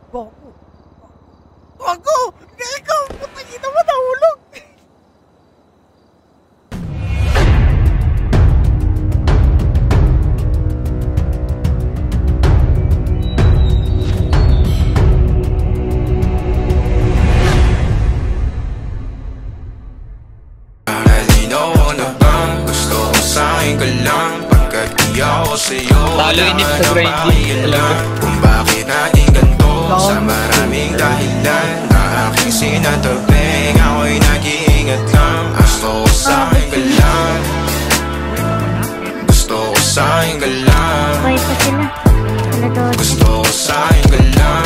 Goku! Goku! Gago! Putang ina mo, nahulog! Ka lang pagkat di ako sa'yo wala na pakialam kung bakit naging ganito sa maraming dahilan na aking sinatabing ako'y nag-iingat lang. Gusto ko sa'kin ka lang, gusto ko sa'kin ka lang, gusto ko sa'kin ka lang,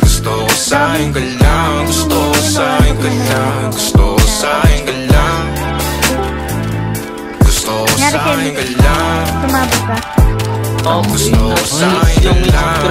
gusto ko sa'kin ka lang, gusto ko sa'kin ka lang, gusto ko sa'kin ka lang, gusto ko sa'kin ka lang, tumabog ka? gusto ko sa'kin ka lang,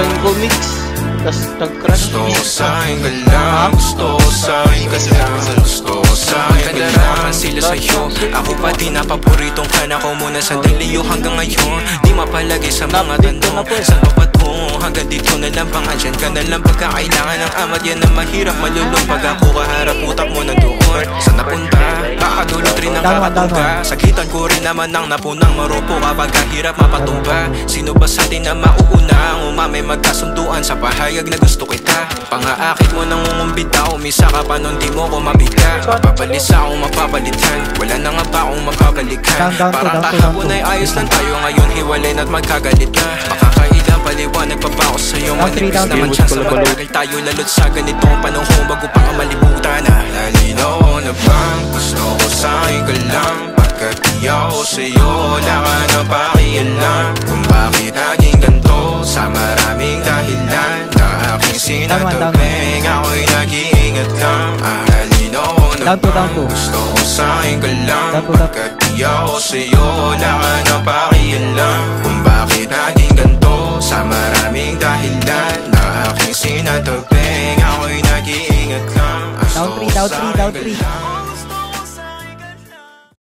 Gusto ko sa'kin ka lang, gusto ko sa'kin ka lang, gusto ko sa'kin ka lang. Sila sa'yo, ako pa din napaboritong ka na ko muna sa daliyo hanggang ngayon. Di mapalagi sa mga tanong, saan pa patungo? Hanggang dito na lang bang andyan ka na lang pagkakailangan ng amat. Yan ang mahirap malulong pag ako kaharap utak mo na doon. Saan napunta? Kakadulot rin ang kakatunga. Sagitan ko rin naman ang napunang marupo kapag kahirap mapatumba. Sino ba sa atin na mauuna ang umamay magkasunduan sa pahayag na gusto kita? Pangaakit mo nang umumbita, umisa ka pa nun di mo ko mabigla. Mapabalisa akong mapapalitan, wala na nga ba akong magkakalikan? Parang kahapon ay ayos lang tayo, ngayon hiwalay na't magkagalit na. Makakailang paliwanag pa ba ako sa'yo? Manipis naman siya sa matagal tayo lalo't sa ganitong panahon bago pa ka malibutan na. Nalinaw ko na bang gusto ko sa'kin ka lang pagkat di ako sa'yo wala ka na pakialam kung bakit naging ganito sa maraming dahilan na aking sinatabing ako'y nag-iingat lang. Nalinaw ko na bang gusto ko sa'kin ka lang pagkat di ako sa'yo wala ka na pakialam kung bakit naging ganito sa maraming dahilan na aking sinatabing ako'y nag-iingat lang. Down 3, down 3, down 3.